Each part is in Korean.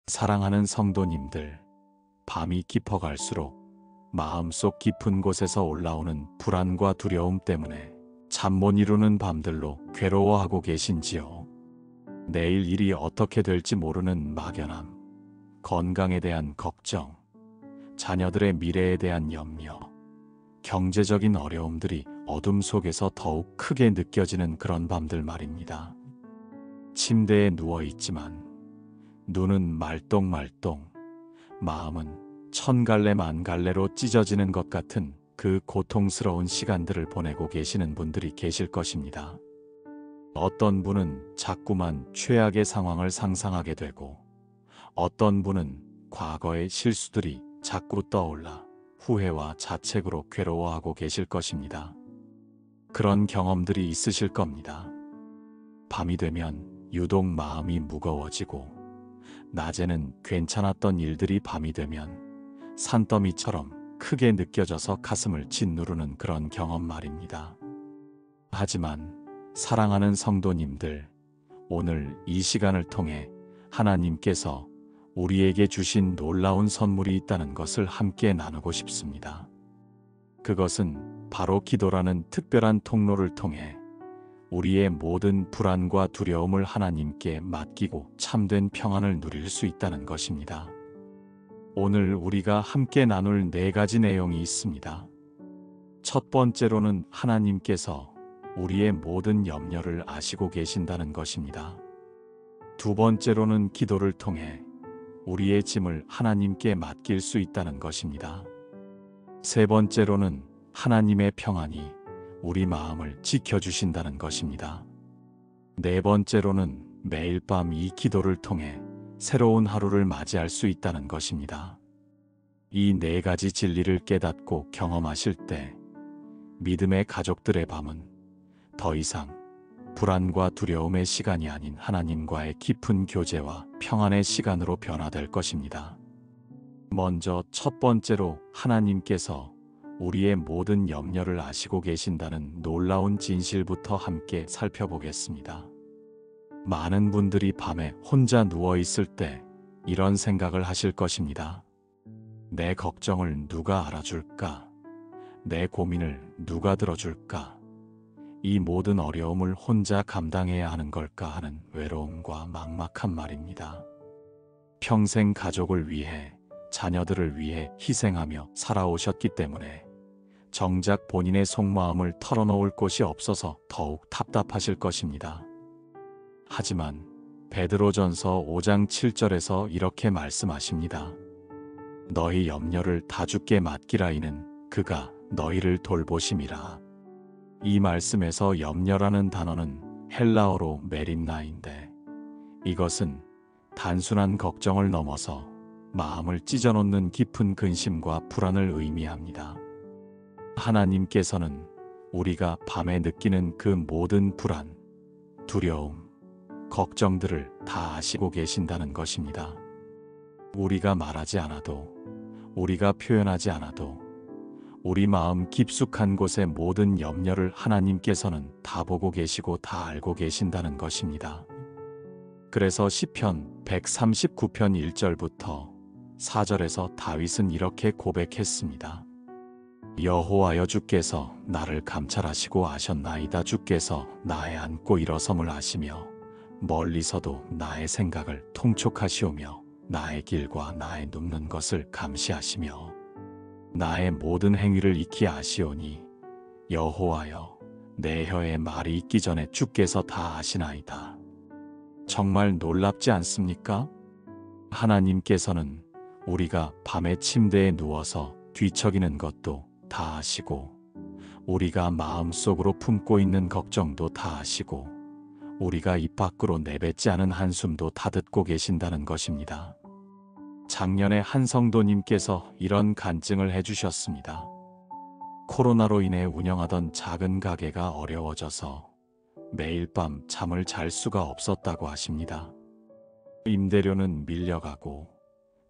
사랑하는 성도님들, 밤이 깊어갈수록 마음속 깊은 곳에서 올라오는 불안과 두려움 때문에 잠 못 이루는 밤들로 괴로워하고 계신지요? 내일 일이 어떻게 될지 모르는 막연함, 건강에 대한 걱정, 자녀들의 미래에 대한 염려, 경제적인 어려움들이 어둠 속에서 더욱 크게 느껴지는 그런 밤들 말입니다. 침대에 누워있지만 눈은 말똥말똥, 마음은 천갈래 만갈래로 찢어지는 것 같은 그 고통스러운 시간들을 보내고 계시는 분들이 계실 것입니다. 어떤 분은 자꾸만 최악의 상황을 상상하게 되고, 어떤 분은 과거의 실수들이 자꾸 떠올라 후회와 자책으로 괴로워하고 계실 것입니다. 그런 경험들이 있으실 겁니다. 밤이 되면 유독 마음이 무거워지고, 낮에는 괜찮았던 일들이 밤이 되면 산더미처럼 크게 느껴져서 가슴을 짓누르는 그런 경험 말입니다. 하지만 사랑하는 성도님들, 오늘 이 시간을 통해 하나님께서 우리에게 주신 놀라운 선물이 있다는 것을 함께 나누고 싶습니다. 그것은 바로 기도라는 특별한 통로를 통해 우리의 모든 불안과 두려움을 하나님께 맡기고 참된 평안을 누릴 수 있다는 것입니다. 오늘 우리가 함께 나눌 4가지 내용이 있습니다. 첫 번째로는 하나님께서 우리의 모든 염려를 아시고 계신다는 것입니다. 두 번째로는 기도를 통해 우리의 짐을 하나님께 맡길 수 있다는 것입니다. 세 번째로는 하나님의 평안이 우리 마음을 지켜주신다는 것입니다. 네 번째로는 매일 밤 이 기도를 통해 새로운 하루를 맞이할 수 있다는 것입니다. 이 4가지 진리를 깨닫고 경험하실 때 믿음의 가족들의 밤은 더 이상 불안과 두려움의 시간이 아닌 하나님과의 깊은 교제와 평안의 시간으로 변화될 것입니다. 먼저 첫 번째로 하나님께서 우리의 모든 염려를 아시고 계신다는 놀라운 진실부터 함께 살펴보겠습니다. 많은 분들이 밤에 혼자 누워있을 때 이런 생각을 하실 것입니다. 내 걱정을 누가 알아줄까? 내 고민을 누가 들어줄까? 이 모든 어려움을 혼자 감당해야 하는 걸까 하는 외로움과 막막한 말입니다. 평생 가족을 위해, 자녀들을 위해 희생하며 살아오셨기 때문에 정작 본인의 속마음을 털어놓을 곳이 없어서 더욱 답답하실 것입니다. 하지만 베드로전서 5장 7절에서 이렇게 말씀하십니다. 너희 염려를 다 주께 맡기라 이는 그가 너희를 돌보심이라. 이 말씀에서 염려라는 단어는 헬라어로 메린나인데, 이것은 단순한 걱정을 넘어서 마음을 찢어놓는 깊은 근심과 불안을 의미합니다. 하나님께서는 우리가 밤에 느끼는 그 모든 불안, 두려움, 걱정들을 다 아시고 계신다는 것입니다. 우리가 말하지 않아도, 우리가 표현하지 않아도 우리 마음 깊숙한 곳의 모든 염려를 하나님께서는 다 보고 계시고 다 알고 계신다는 것입니다. 그래서 시편 139편 1절부터 4절에서 다윗은 이렇게 고백했습니다. 여호와여 주께서 나를 감찰하시고 아셨나이다. 주께서 나의 앉고 일어섬을 아시며 멀리서도 나의 생각을 통촉하시오며 나의 길과 나의 눕는 것을 감시하시며 나의 모든 행위를 익히 아시오니 여호와여 내 혀에 말이 있기 전에 주께서 다 아시나이다. 정말 놀랍지 않습니까? 하나님께서는 우리가 밤에 침대에 누워서 뒤척이는 것도 다 아시고, 우리가 마음속으로 품고 있는 걱정도 다 아시고, 우리가 입 밖으로 내뱉지 않은 한숨도 다 듣고 계신다는 것입니다. 작년에 한 성도님께서 이런 간증을 해주셨습니다. 코로나로 인해 운영하던 작은 가게가 어려워져서 매일 밤 잠을 잘 수가 없었다고 하십니다. 임대료는 밀려가고,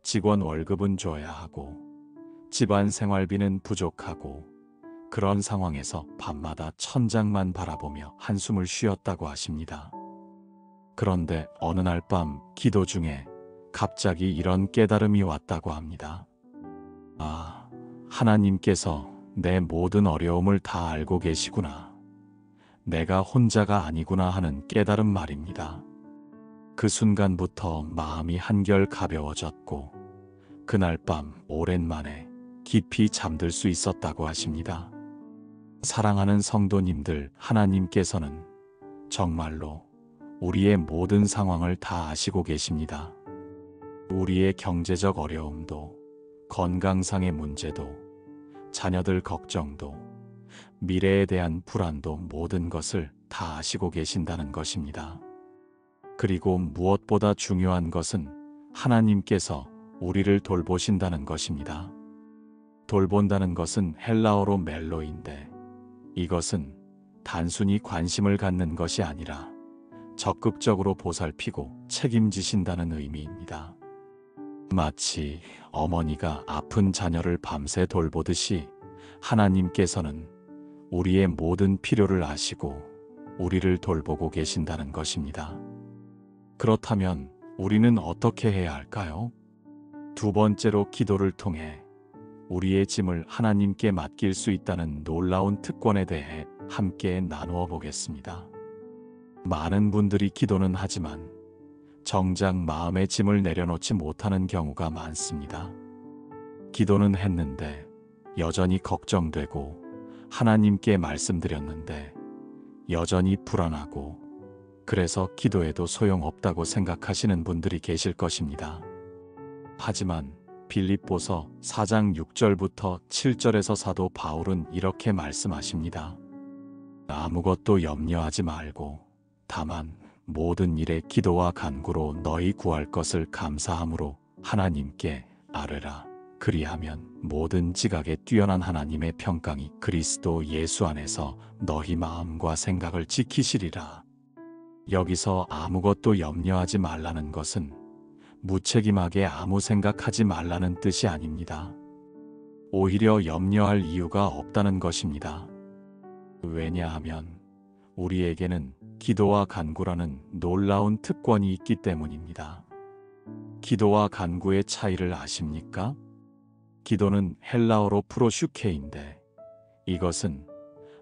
직원 월급은 줘야 하고, 집안 생활비는 부족하고, 그런 상황에서 밤마다 천장만 바라보며 한숨을 쉬었다고 하십니다. 그런데 어느 날 밤 기도 중에 갑자기 이런 깨달음이 왔다고 합니다. 아, 하나님께서 내 모든 어려움을 다 알고 계시구나. 내가 혼자가 아니구나 하는 깨달음 말입니다. 그 순간부터 마음이 한결 가벼워졌고 그날 밤 오랜만에 깊이 잠들 수 있었다고 하십니다. 사랑하는 성도님들, 하나님께서는 정말로 우리의 모든 상황을 다 아시고 계십니다. 우리의 경제적 어려움도, 건강상의 문제도, 자녀들 걱정도, 미래에 대한 불안도 모든 것을 다 아시고 계신다는 것입니다. 그리고 무엇보다 중요한 것은 하나님께서 우리를 돌보신다는 것입니다. 돌본다는 것은 헬라어로 멜로인데 이것은 단순히 관심을 갖는 것이 아니라 적극적으로 보살피고 책임지신다는 의미입니다. 마치 어머니가 아픈 자녀를 밤새 돌보듯이 하나님께서는 우리의 모든 필요를 아시고 우리를 돌보고 계신다는 것입니다. 그렇다면 우리는 어떻게 해야 할까요? 두 번째로 기도를 통해 우리의 짐을 하나님께 맡길 수 있다는 놀라운 특권에 대해 함께 나누어 보겠습니다. 많은 분들이 기도는 하지만 정작 마음의 짐을 내려놓지 못하는 경우가 많습니다. 기도는 했는데 여전히 걱정되고 하나님께 말씀드렸는데 여전히 불안하고 그래서 기도해도 소용없다고 생각하시는 분들이 계실 것입니다. 하지만 빌립보서 4장 6절부터 7절에서 사도 바울은 이렇게 말씀하십니다. 아무것도 염려하지 말고 다만 모든 일에 기도와 간구로 너희 구할 것을 감사함으로 하나님께 아뢰라. 그리하면 모든 지각에 뛰어난 하나님의 평강이 그리스도 예수 안에서 너희 마음과 생각을 지키시리라. 여기서 아무것도 염려하지 말라는 것은 무책임하게 아무 생각하지 말라는 뜻이 아닙니다. 오히려 염려할 이유가 없다는 것입니다. 왜냐하면 우리에게는 기도와 간구라는 놀라운 특권이 있기 때문입니다. 기도와 간구의 차이를 아십니까? 기도는 헬라어로 프로슈케인데 이것은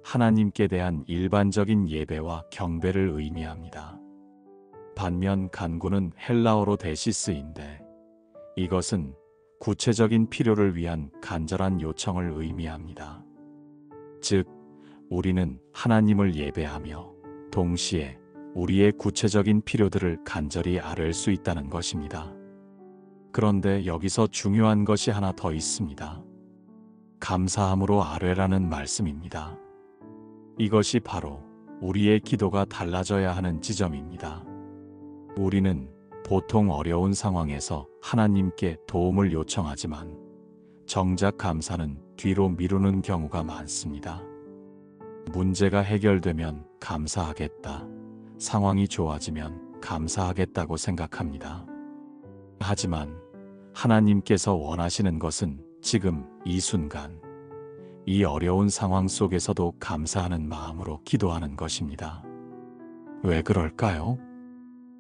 하나님께 대한 일반적인 예배와 경배를 의미합니다. 반면 간구는 헬라어로 데시스인데 이것은 구체적인 필요를 위한 간절한 요청을 의미합니다. 즉, 우리는 하나님을 예배하며 동시에 우리의 구체적인 필요들을 간절히 아뢰을 수 있다는 것입니다. 그런데 여기서 중요한 것이 하나 더 있습니다. 감사함으로 아뢰라는 말씀입니다. 이것이 바로 우리의 기도가 달라져야 하는 지점입니다. 우리는 보통 어려운 상황에서 하나님께 도움을 요청하지만 정작 감사는 뒤로 미루는 경우가 많습니다. 문제가 해결되면 감사하겠다. 상황이 좋아지면 감사하겠다고 생각합니다. 하지만 하나님께서 원하시는 것은 지금 이 순간, 이 어려운 상황 속에서도 감사하는 마음으로 기도하는 것입니다. 왜 그럴까요?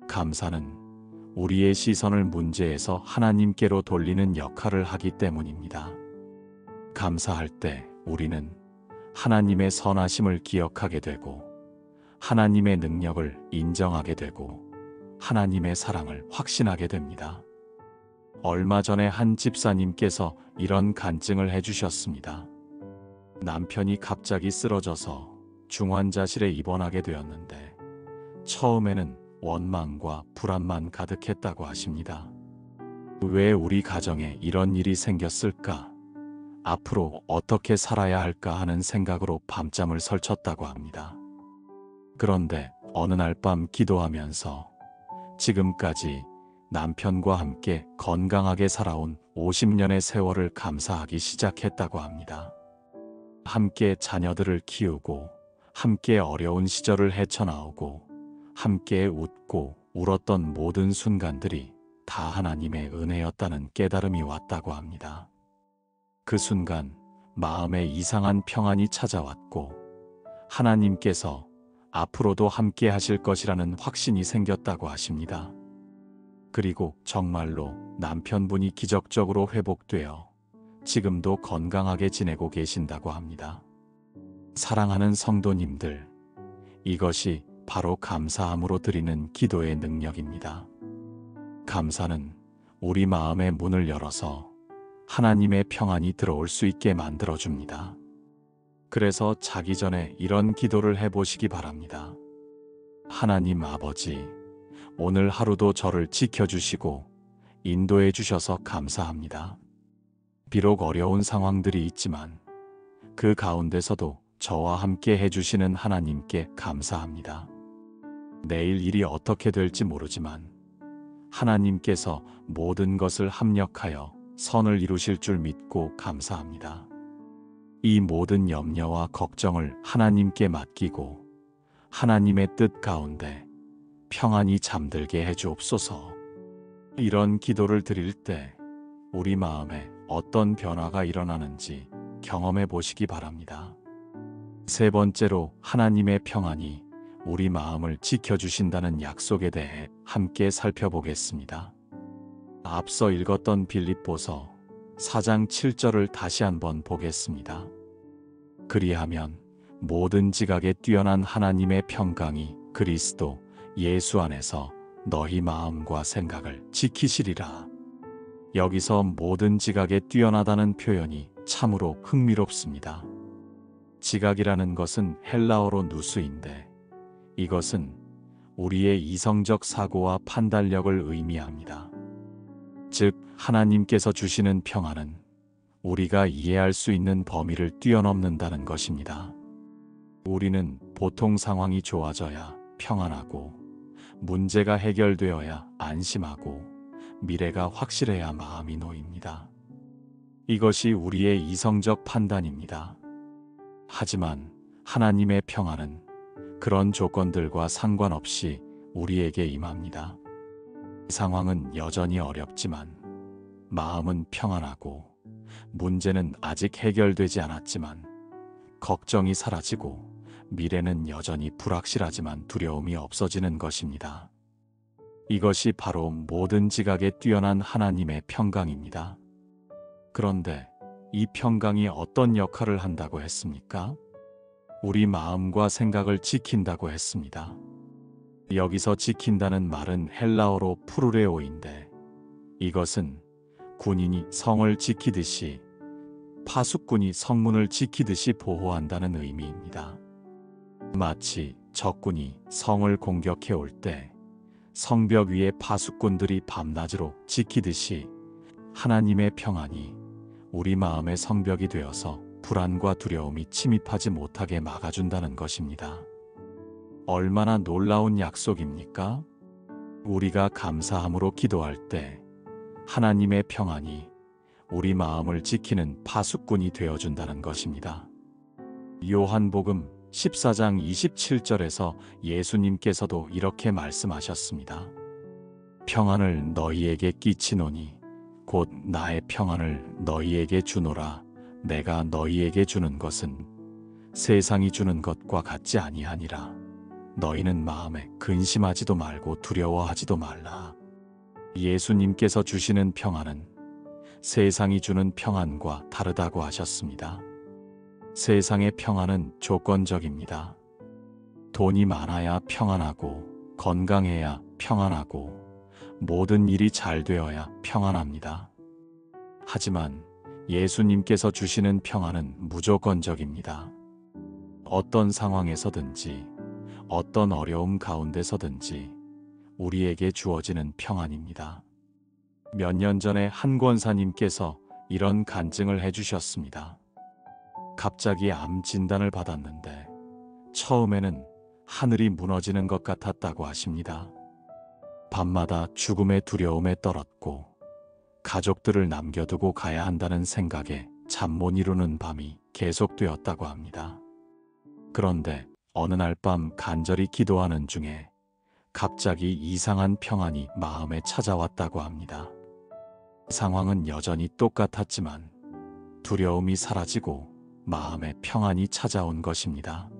감사는 우리의 시선을 문제에서 하나님께로 돌리는 역할을 하기 때문입니다. 감사할 때 우리는 하나님의 선하심을 기억하게 되고 하나님의 능력을 인정하게 되고 하나님의 사랑을 확신하게 됩니다. 얼마 전에 한 집사님께서 이런 간증을 해주셨습니다. 남편이 갑자기 쓰러져서 중환자실에 입원하게 되었는데 처음에는 원망과 불안만 가득했다고 하십니다. 왜 우리 가정에 이런 일이 생겼을까? 앞으로 어떻게 살아야 할까 하는 생각으로 밤잠을 설쳤다고 합니다. 그런데 어느 날 밤 기도하면서 지금까지 남편과 함께 건강하게 살아온 50년의 세월을 감사하기 시작했다고 합니다. 함께 자녀들을 키우고 함께 어려운 시절을 헤쳐나오고 함께 웃고 울었던 모든 순간들이 다 하나님의 은혜였다는 깨달음이 왔다고 합니다. 그 순간 마음에 이상한 평안이 찾아왔고 하나님께서 앞으로도 함께 하실 것이라는 확신이 생겼다고 하십니다. 그리고 정말로 남편분이 기적적으로 회복되어 지금도 건강하게 지내고 계신다고 합니다. 사랑하는 성도님들, 이것이 바로 감사함으로 드리는 기도의 능력입니다. 감사는 우리 마음의 문을 열어서 하나님의 평안이 들어올 수 있게 만들어줍니다. 그래서 자기 전에 이런 기도를 해보시기 바랍니다. 하나님 아버지, 오늘 하루도 저를 지켜주시고 인도해 주셔서 감사합니다. 비록 어려운 상황들이 있지만 그 가운데서도 저와 함께 해주시는 하나님께 감사합니다. 내일 일이 어떻게 될지 모르지만 하나님께서 모든 것을 합력하여 선을 이루실 줄 믿고 감사합니다. 이 모든 염려와 걱정을 하나님께 맡기고 하나님의 뜻 가운데 평안히 잠들게 해주옵소서. 이런 기도를 드릴 때 우리 마음에 어떤 변화가 일어나는지 경험해 보시기 바랍니다. 세 번째로 하나님의 평안이 우리 마음을 지켜주신다는 약속에 대해 함께 살펴보겠습니다. 앞서 읽었던 빌립보서 4장 7절을 다시 한번 보겠습니다. 그리하면 모든 지각에 뛰어난 하나님의 평강이 그리스도 예수 안에서 너희 마음과 생각을 지키시리라. 여기서 모든 지각에 뛰어나다는 표현이 참으로 흥미롭습니다. 지각이라는 것은 헬라어로 누스인데 이것은 우리의 이성적 사고와 판단력을 의미합니다. 즉, 하나님께서 주시는 평안은 우리가 이해할 수 있는 범위를 뛰어넘는다는 것입니다. 우리는 보통 상황이 좋아져야 평안하고 문제가 해결되어야 안심하고 미래가 확실해야 마음이 놓입니다. 이것이 우리의 이성적 판단입니다. 하지만 하나님의 평안은 그런 조건들과 상관없이 우리에게 임합니다. 상황은 여전히 어렵지만 마음은 평안하고 문제는 아직 해결되지 않았지만 걱정이 사라지고 미래는 여전히 불확실하지만 두려움이 없어지는 것입니다. 이것이 바로 모든 지각에 뛰어난 하나님의 평강입니다. 그런데 이 평강이 어떤 역할을 한다고 했습니까? 우리 마음과 생각을 지킨다고 했습니다. 여기서 지킨다는 말은 헬라어로 프루레오인데 이것은 군인이 성을 지키듯이 파수꾼이 성문을 지키듯이 보호한다는 의미입니다. 마치 적군이 성을 공격해 올 때 성벽 위에 파수꾼들이 밤낮으로 지키듯이 하나님의 평안이 우리 마음의 성벽이 되어서 불안과 두려움이 침입하지 못하게 막아준다는 것입니다. 얼마나 놀라운 약속입니까? 우리가 감사함으로 기도할 때 하나님의 평안이 우리 마음을 지키는 파수꾼이 되어준다는 것입니다. 요한복음 14장 27절에서 예수님께서도 이렇게 말씀하셨습니다. 평안을 너희에게 끼치노니 곧 나의 평안을 너희에게 주노라. 내가 너희에게 주는 것은 세상이 주는 것과 같지 아니하니라. 너희는 마음에 근심하지도 말고 두려워하지도 말라. 예수님께서 주시는 평안은 세상이 주는 평안과 다르다고 하셨습니다. 세상의 평안은 조건적입니다. 돈이 많아야 평안하고 건강해야 평안하고 모든 일이 잘 되어야 평안합니다. 하지만 예수님께서 주시는 평안은 무조건적입니다. 어떤 상황에서든지 어떤 어려움 가운데서든지 우리에게 주어지는 평안입니다. 몇 년 전에 한 권사님께서 이런 간증을 해주셨습니다. 갑자기 암 진단을 받았는데 처음에는 하늘이 무너지는 것 같았다고 하십니다. 밤마다 죽음의 두려움에 떨었고 가족들을 남겨두고 가야 한다는 생각에 잠 못 이루는 밤이 계속되었다고 합니다. 그런데 어느 날 밤 간절히 기도하는 중에 갑자기 이상한 평안이 마음에 찾아왔다고 합니다. 상황은 여전히 똑같았지만 두려움이 사라지고 마음에 평안이 찾아온 것입니다.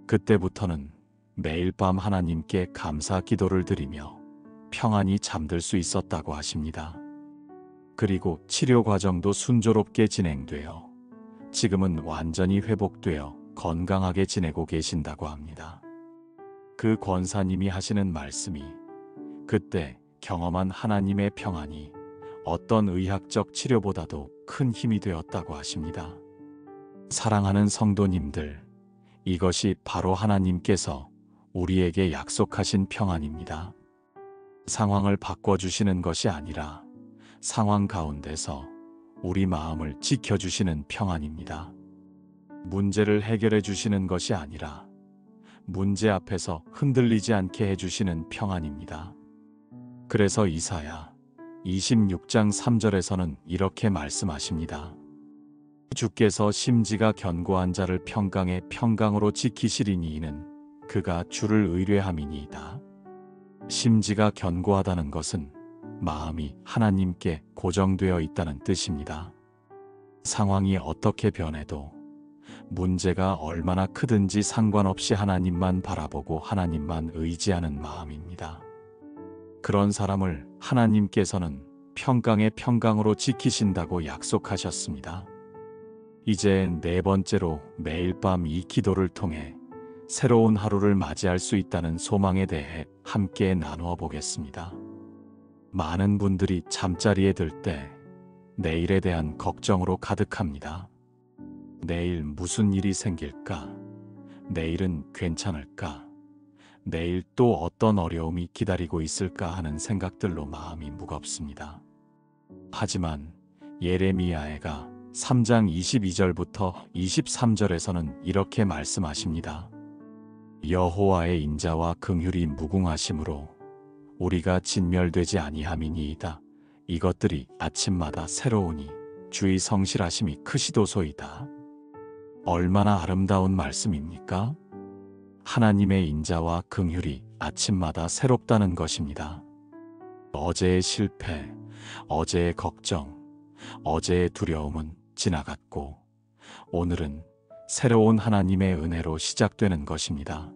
그때부터는 매일 밤 하나님께 감사 기도를 드리며 평안히 잠들 수 있었다고 하십니다. 그리고 치료 과정도 순조롭게 진행되어 지금은 완전히 회복되어 건강하게 지내고 계신다고 합니다. 그 권사님이 하시는 말씀이 그때 경험한 하나님의 평안이 어떤 의학적 치료보다도 큰 힘이 되었다고 하십니다. 사랑하는 성도님들, 이것이 바로 하나님께서 우리에게 약속하신 평안입니다. 상황을 바꿔주시는 것이 아니라 상황 가운데서 우리 마음을 지켜주시는 평안입니다. 문제를 해결해 주시는 것이 아니라 문제 앞에서 흔들리지 않게 해주시는 평안입니다. 그래서 이사야 26장 3절에서는 이렇게 말씀하십니다. 주께서 심지가 견고한 자를 평강의 평강으로 지키시리니 이는 그가 주를 의뢰함이니이다. 심지가 견고하다는 것은 마음이 하나님께 고정되어 있다는 뜻입니다. 상황이 어떻게 변해도 문제가 얼마나 크든지 상관없이 하나님만 바라보고 하나님만 의지하는 마음입니다. 그런 사람을 하나님께서는 평강의 평강으로 지키신다고 약속하셨습니다. 이제 네 번째로 매일 밤 이 기도를 통해 새로운 하루를 맞이할 수 있다는 소망에 대해 함께 나누어 보겠습니다. 많은 분들이 잠자리에 들 때 내일에 대한 걱정으로 가득합니다. 내일 무슨 일이 생길까? 내일은 괜찮을까? 내일 또 어떤 어려움이 기다리고 있을까 하는 생각들로 마음이 무겁습니다. 하지만 예레미야가 3장 22절부터 23절에서는 이렇게 말씀하십니다. 여호와의 인자와 긍휼이 무궁하심으로 우리가 진멸되지 아니함이니이다. 이것들이 아침마다 새로우니 주의 성실하심이 크시도소이다. 얼마나 아름다운 말씀입니까? 하나님의 인자와 긍휼이 아침마다 새롭다는 것입니다. 어제의 실패, 어제의 걱정, 어제의 두려움은 지나갔고 오늘은 새로운 하나님의 은혜로 시작되는 것입니다.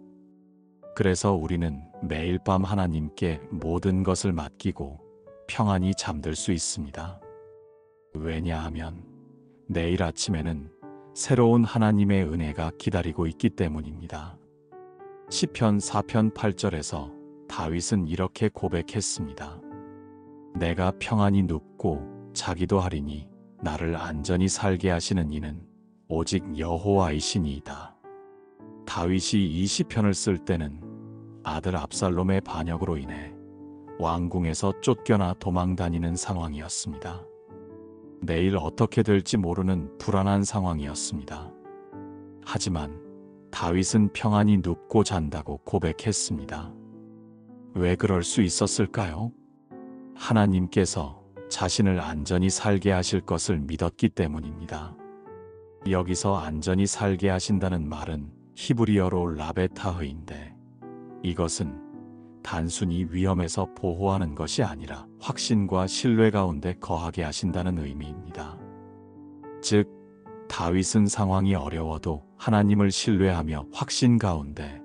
그래서 우리는 매일 밤 하나님께 모든 것을 맡기고 평안히 잠들 수 있습니다. 왜냐하면 내일 아침에는 새로운 하나님의 은혜가 기다리고 있기 때문입니다. 시편 4편 8절에서 다윗은 이렇게 고백했습니다. 내가 평안히 눕고 자기도 하리니 나를 안전히 살게 하시는 이는 오직 여호와이시니이다. 다윗이 이 시편을 쓸 때는 아들 압살롬의 반역으로 인해 왕궁에서 쫓겨나 도망다니는 상황이었습니다. 내일 어떻게 될지 모르는 불안한 상황이었습니다. 하지만 다윗은 평안히 눕고 잔다고 고백했습니다. 왜 그럴 수 있었을까요? 하나님께서 자신을 안전히 살게 하실 것을 믿었기 때문입니다. 여기서 안전히 살게 하신다는 말은 히브리어로 라베타흐인데 이것은 단순히 위험에서 보호하는 것이 아니라 확신과 신뢰 가운데 거하게 하신다는 의미입니다. 즉, 다윗은 상황이 어려워도 하나님을 신뢰하며 확신 가운데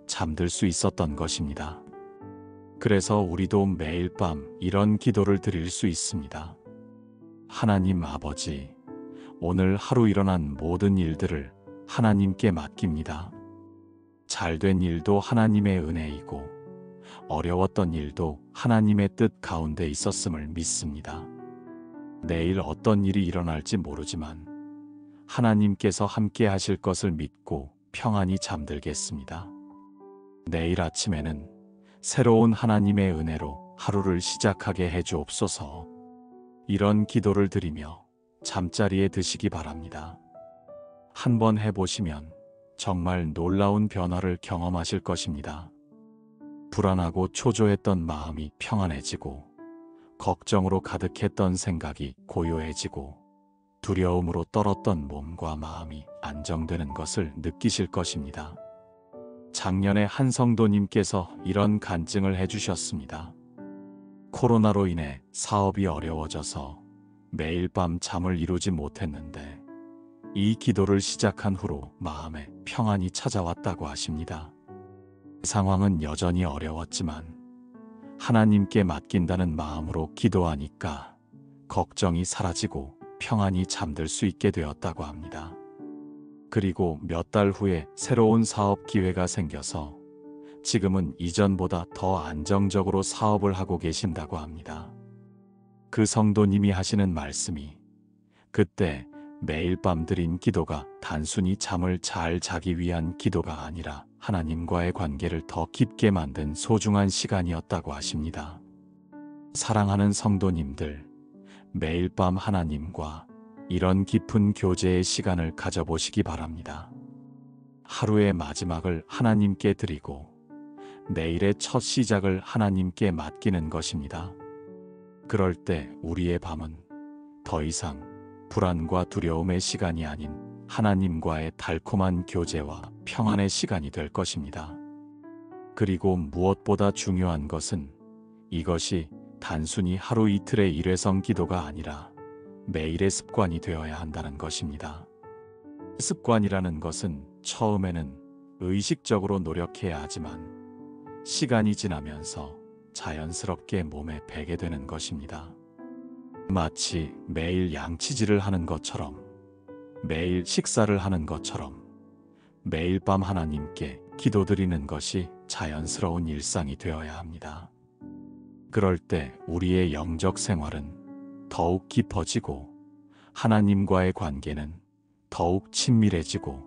잠들 수 있었던 것입니다. 그래서 우리도 매일 밤 이런 기도를 드릴 수 있습니다. 하나님 아버지, 오늘 하루 일어난 모든 일들을 하나님께 맡깁니다. 잘된 일도 하나님의 은혜이고 어려웠던 일도 하나님의 뜻 가운데 있었음을 믿습니다. 내일 어떤 일이 일어날지 모르지만 하나님께서 함께 하실 것을 믿고 평안히 잠들겠습니다. 내일 아침에는 새로운 하나님의 은혜로 하루를 시작하게 해주옵소서. 이런 기도를 드리며 잠자리에 드시기 바랍니다. 한번 해보시면 정말 놀라운 변화를 경험하실 것입니다. 불안하고 초조했던 마음이 평안해지고 걱정으로 가득했던 생각이 고요해지고 두려움으로 떨었던 몸과 마음이 안정되는 것을 느끼실 것입니다. 작년에 한 성도님께서 이런 간증을 해주셨습니다. 코로나로 인해 사업이 어려워져서 매일 밤 잠을 이루지 못했는데 이 기도를 시작한 후로 마음에 평안이 찾아왔다고 하십니다. 상황은 여전히 어려웠지만 하나님께 맡긴다는 마음으로 기도하니까 걱정이 사라지고 평안히 잠들 수 있게 되었다고 합니다. 그리고 몇 달 후에 새로운 사업 기회가 생겨서 지금은 이전보다 더 안정적으로 사업을 하고 계신다고 합니다. 그 성도님이 하시는 말씀이 그때 매일 밤 드린 기도가 단순히 잠을 잘 자기 위한 기도가 아니라 하나님과의 관계를 더 깊게 만든 소중한 시간이었다고 하십니다. 사랑하는 성도님들, 매일 밤 하나님과 이런 깊은 교제의 시간을 가져보시기 바랍니다. 하루의 마지막을 하나님께 드리고 내일의 첫 시작을 하나님께 맡기는 것입니다. 그럴 때 우리의 밤은 더 이상 불안과 두려움의 시간이 아닌 하나님과의 달콤한 교제와 평안의 시간이 될 것입니다. 그리고 무엇보다 중요한 것은 이것이 단순히 하루 이틀의 일회성 기도가 아니라 매일의 습관이 되어야 한다는 것입니다. 습관이라는 것은 처음에는 의식적으로 노력해야 하지만 시간이 지나면서 자연스럽게 몸에 배게 되는 것입니다. 마치 매일 양치질을 하는 것처럼, 매일 식사를 하는 것처럼 매일 밤 하나님께 기도드리는 것이 자연스러운 일상이 되어야 합니다. 그럴 때 우리의 영적 생활은 더욱 깊어지고 하나님과의 관계는 더욱 친밀해지고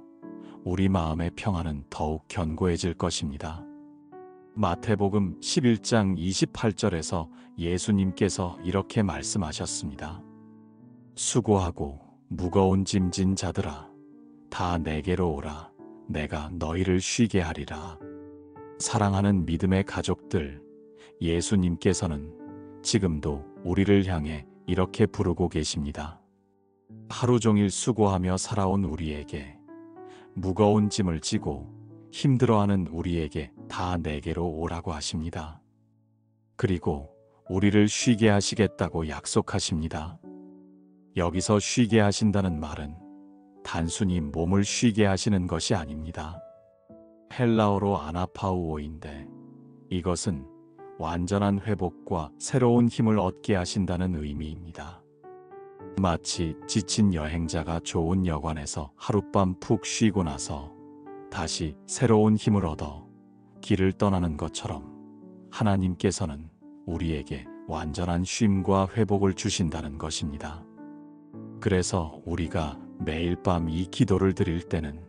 우리 마음의 평안은 더욱 견고해질 것입니다. 마태복음 11장 28절에서 예수님께서 이렇게 말씀하셨습니다. 수고하고 무거운 짐진 자들아, 다 내게로 오라. 내가 너희를 쉬게 하리라. 사랑하는 믿음의 가족들, 예수님께서는 지금도 우리를 향해 이렇게 부르고 계십니다. 하루 종일 수고하며 살아온 우리에게, 무거운 짐을 지고 힘들어하는 우리에게 다 내게로 오라고 하십니다. 그리고 우리를 쉬게 하시겠다고 약속하십니다. 여기서 쉬게 하신다는 말은 단순히 몸을 쉬게 하시는 것이 아닙니다. 헬라어로 아나파우오인데 이것은 완전한 회복과 새로운 힘을 얻게 하신다는 의미입니다. 마치 지친 여행자가 좋은 여관에서 하룻밤 푹 쉬고 나서 다시 새로운 힘을 얻어 길을 떠나는 것처럼 하나님께서는 우리에게 완전한 쉼과 회복을 주신다는 것입니다. 그래서 우리가 매일 밤 이 기도를 드릴 때는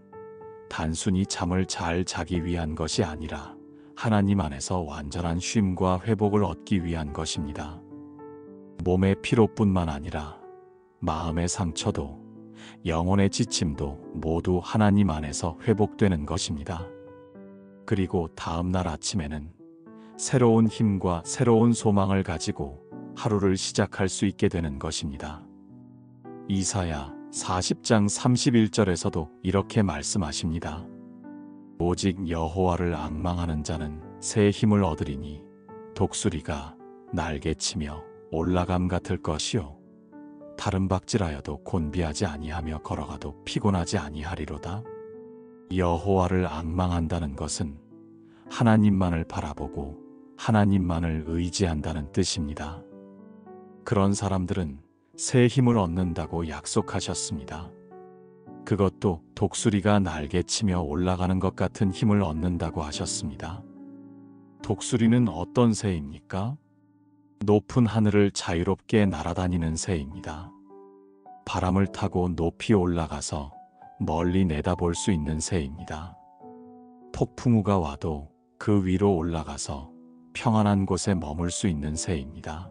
단순히 잠을 잘 자기 위한 것이 아니라 하나님 안에서 완전한 쉼과 회복을 얻기 위한 것입니다. 몸의 피로뿐만 아니라 마음의 상처도 영혼의 지침도 모두 하나님 안에서 회복되는 것입니다. 그리고 다음 날 아침에는 새로운 힘과 새로운 소망을 가지고 하루를 시작할 수 있게 되는 것입니다. 이사야 40장 31절에서도 이렇게 말씀하십니다. 오직 여호와를 앙망하는 자는 새 힘을 얻으리니 독수리가 날개치며 올라감 같을 것이요 다른 박질하여도 곤비하지 아니하며 걸어가도 피곤하지 아니하리로다. 여호와를 앙망한다는 것은 하나님만을 바라보고 하나님만을 의지한다는 뜻입니다. 그런 사람들은 새 힘을 얻는다고 약속하셨습니다. 그것도 독수리가 날개치며 올라가는 것 같은 힘을 얻는다고 하셨습니다. 독수리는 어떤 새입니까? 높은 하늘을 자유롭게 날아다니는 새입니다. 바람을 타고 높이 올라가서 멀리 내다볼 수 있는 새입니다. 폭풍우가 와도 그 위로 올라가서 평안한 곳에 머물 수 있는 새입니다.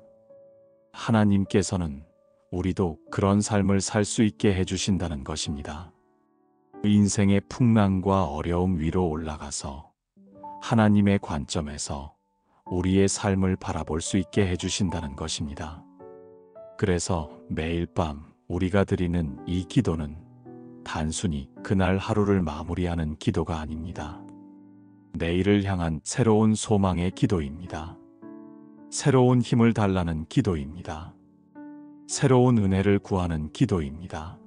하나님께서는 우리도 그런 삶을 살 수 있게 해주신다는 것입니다. 인생의 풍랑과 어려움 위로 올라가서 하나님의 관점에서 우리의 삶을 바라볼 수 있게 해주신다는 것입니다. 그래서 매일 밤 우리가 드리는 이 기도는 단순히 그날 하루를 마무리하는 기도가 아닙니다. 내일을 향한 새로운 소망의 기도입니다. 새로운 힘을 달라는 기도입니다. 새로운 은혜를 구하는 기도입니다.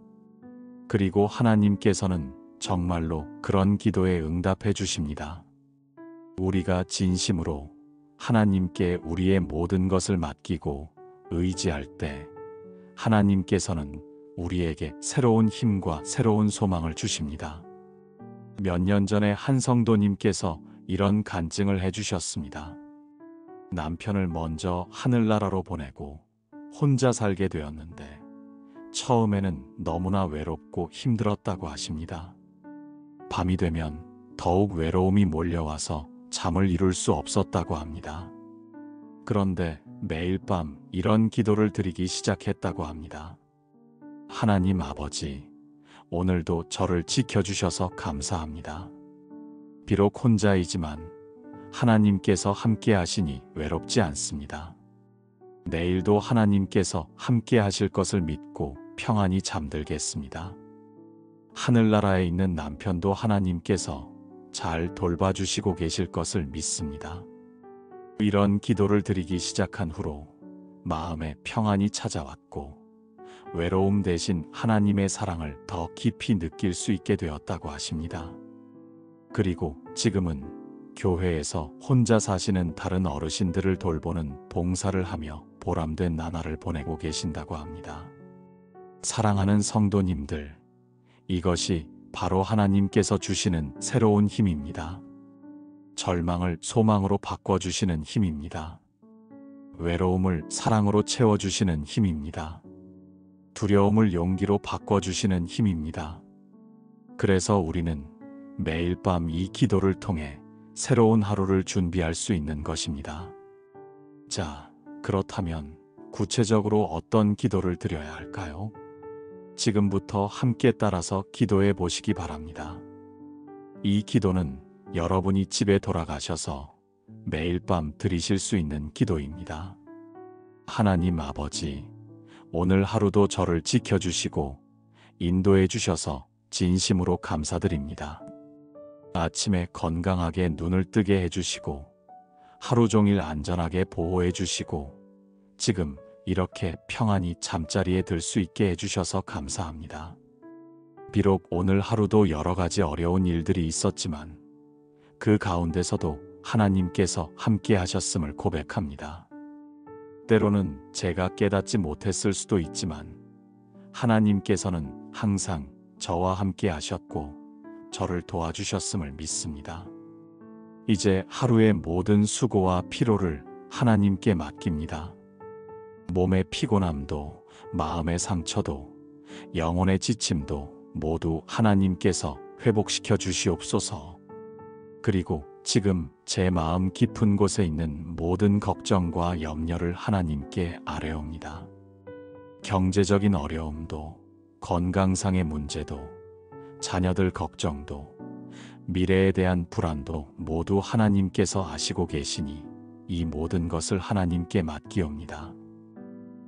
그리고 하나님께서는 정말로 그런 기도에 응답해 주십니다. 우리가 진심으로 하나님께 우리의 모든 것을 맡기고 의지할 때 하나님께서는 우리에게 새로운 힘과 새로운 소망을 주십니다. 몇 년 전에 한 성도님께서 이런 간증을 해주셨습니다. 남편을 먼저 하늘나라로 보내고 혼자 살게 되었는데 처음에는 너무나 외롭고 힘들었다고 하십니다. 밤이 되면 더욱 외로움이 몰려와서 잠을 이룰 수 없었다고 합니다. 그런데 매일 밤 이런 기도를 드리기 시작했다고 합니다. 하나님 아버지, 오늘도 저를 지켜주셔서 감사합니다. 비록 혼자이지만 하나님께서 함께 하시니 외롭지 않습니다. 내일도 하나님께서 함께 하실 것을 믿고 평안히 잠들겠습니다. 하늘나라에 있는 남편도 하나님께서 잘 돌봐주시고 계실 것을 믿습니다. 이런 기도를 드리기 시작한 후로 마음에 평안이 찾아왔고 외로움 대신 하나님의 사랑을 더 깊이 느낄 수 있게 되었다고 하십니다. 그리고 지금은 교회에서 혼자 사시는 다른 어르신들을 돌보는 봉사를 하며 보람된 나날을 보내고 계신다고 합니다. 사랑하는 성도님들, 이것이 바로 하나님께서 주시는 새로운 힘입니다. 절망을 소망으로 바꿔주시는 힘입니다. 외로움을 사랑으로 채워주시는 힘입니다. 두려움을 용기로 바꿔주시는 힘입니다. 그래서 우리는 매일 밤 이 기도를 통해 새로운 하루를 준비할 수 있는 것입니다. 자, 그렇다면 구체적으로 어떤 기도를 드려야 할까요? 지금부터 함께 따라서 기도해 보시기 바랍니다. 이 기도는 여러분이 집에 돌아가셔서 매일 밤 드리실 수 있는 기도입니다. 하나님 아버지, 오늘 하루도 저를 지켜주시고 인도해 주셔서 진심으로 감사드립니다. 아침에 건강하게 눈을 뜨게 해주시고 하루 종일 안전하게 보호해 주시고 지금 이렇게 평안히 잠자리에 들 수 있게 해주셔서 감사합니다. 비록 오늘 하루도 여러 가지 어려운 일들이 있었지만 그 가운데서도 하나님께서 함께 하셨음을 고백합니다. 때로는 제가 깨닫지 못했을 수도 있지만 하나님께서는 항상 저와 함께 하셨고 저를 도와주셨음을 믿습니다. 이제 하루의 모든 수고와 피로를 하나님께 맡깁니다. 몸의 피곤함도, 마음의 상처도, 영혼의 지침도 모두 하나님께서 회복시켜 주시옵소서. 그리고 지금 제 마음 깊은 곳에 있는 모든 걱정과 염려를 하나님께 아뢰옵니다. 경제적인 어려움도, 건강상의 문제도, 자녀들 걱정도, 미래에 대한 불안도 모두 하나님께서 아시고 계시니 이 모든 것을 하나님께 맡기옵니다.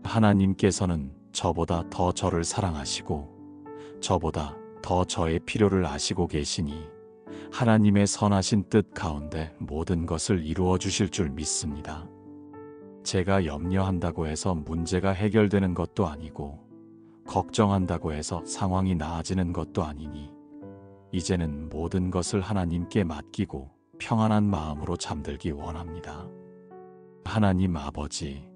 하나님께서는 저보다 더 저를 사랑하시고 저보다 더 저의 필요를 아시고 계시니 하나님의 선하신 뜻 가운데 모든 것을 이루어 주실 줄 믿습니다. 제가 염려한다고 해서 문제가 해결되는 것도 아니고 걱정한다고 해서 상황이 나아지는 것도 아니니 이제는 모든 것을 하나님께 맡기고 평안한 마음으로 잠들기 원합니다. 하나님 아버지,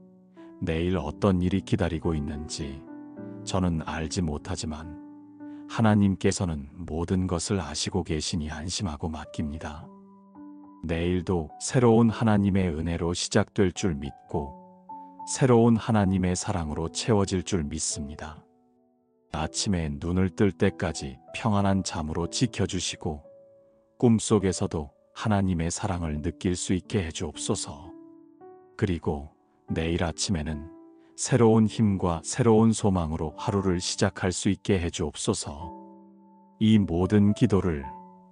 내일 어떤 일이 기다리고 있는지 저는 알지 못하지만 하나님께서는 모든 것을 아시고 계시니 안심하고 맡깁니다. 내일도 새로운 하나님의 은혜로 시작될 줄 믿고 새로운 하나님의 사랑으로 채워질 줄 믿습니다. 아침에 눈을 뜰 때까지 평안한 잠으로 지켜주시고 꿈속에서도 하나님의 사랑을 느낄 수 있게 해주옵소서. 그리고 내일 아침에는 새로운 힘과 새로운 소망으로 하루를 시작할 수 있게 해주옵소서. 이 모든 기도를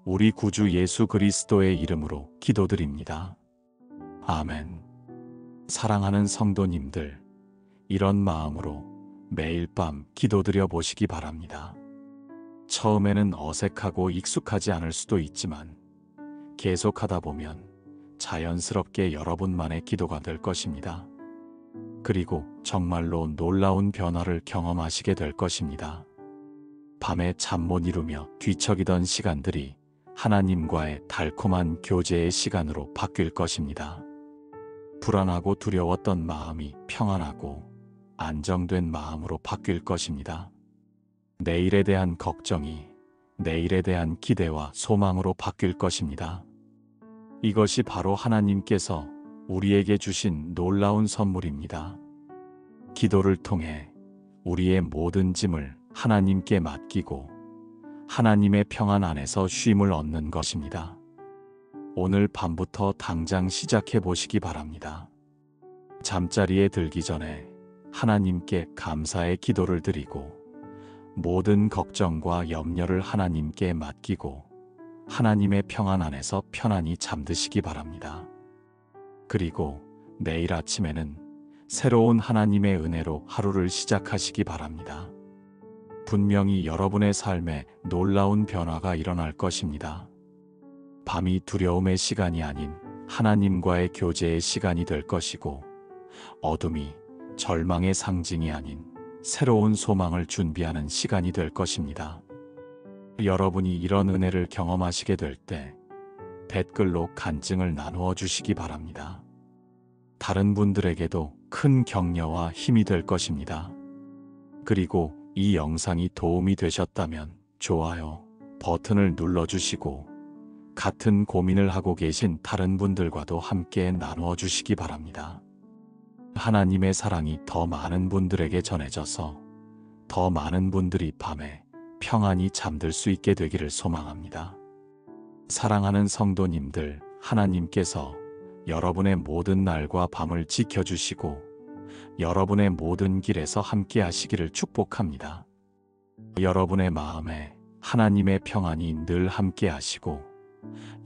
우리 구주 예수 그리스도의 이름으로 기도드립니다. 아멘. 사랑하는 성도님들, 이런 마음으로 매일 밤 기도드려 보시기 바랍니다. 처음에는 어색하고 익숙하지 않을 수도 있지만 계속하다 보면 자연스럽게 여러분만의 기도가 될 것입니다. 그리고 정말로 놀라운 변화를 경험하시게 될 것입니다. 밤에 잠 못 이루며 뒤척이던 시간들이 하나님과의 달콤한 교제의 시간으로 바뀔 것입니다. 불안하고 두려웠던 마음이 평안하고 안정된 마음으로 바뀔 것입니다. 내일에 대한 걱정이 내일에 대한 기대와 소망으로 바뀔 것입니다. 이것이 바로 하나님께서 우리에게 주신 놀라운 선물입니다. 기도를 통해 우리의 모든 짐을 하나님께 맡기고 하나님의 평안 안에서 쉼을 얻는 것입니다. 오늘 밤부터 당장 시작해 보시기 바랍니다. 잠자리에 들기 전에 하나님께 감사의 기도를 드리고 모든 걱정과 염려를 하나님께 맡기고 하나님의 평안 안에서 편안히 잠드시기 바랍니다. 그리고 내일 아침에는 새로운 하나님의 은혜로 하루를 시작하시기 바랍니다. 분명히 여러분의 삶에 놀라운 변화가 일어날 것입니다. 밤이 두려움의 시간이 아닌 하나님과의 교제의 시간이 될 것이고, 어둠이 절망의 상징이 아닌 새로운 소망을 준비하는 시간이 될 것입니다. 여러분이 이런 은혜를 경험하시게 될 때 댓글로 간증을 나누어 주시기 바랍니다. 다른 분들에게도 큰 격려와 힘이 될 것입니다. 그리고 이 영상이 도움이 되셨다면 좋아요 버튼을 눌러주시고 같은 고민을 하고 계신 다른 분들과도 함께 나누어 주시기 바랍니다. 하나님의 사랑이 더 많은 분들에게 전해져서 더 많은 분들이 밤에 평안히 잠들 수 있게 되기를 소망합니다. 사랑하는 성도님들, 하나님께서 여러분의 모든 날과 밤을 지켜주시고 여러분의 모든 길에서 함께 하시기를 축복합니다. 여러분의 마음에 하나님의 평안이 늘 함께 하시고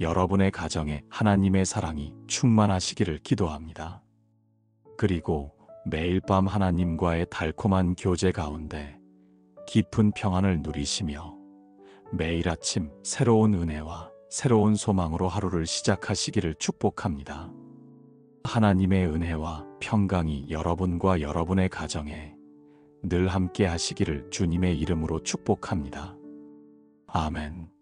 여러분의 가정에 하나님의 사랑이 충만하시기를 기도합니다. 그리고 매일 밤 하나님과의 달콤한 교제 가운데 깊은 평안을 누리시며 매일 아침 새로운 은혜와 새로운 소망으로 하루를 시작하시기를 축복합니다. 하나님의 은혜와 평강이 여러분과 여러분의 가정에 늘 함께 하시기를 주님의 이름으로 축복합니다. 아멘.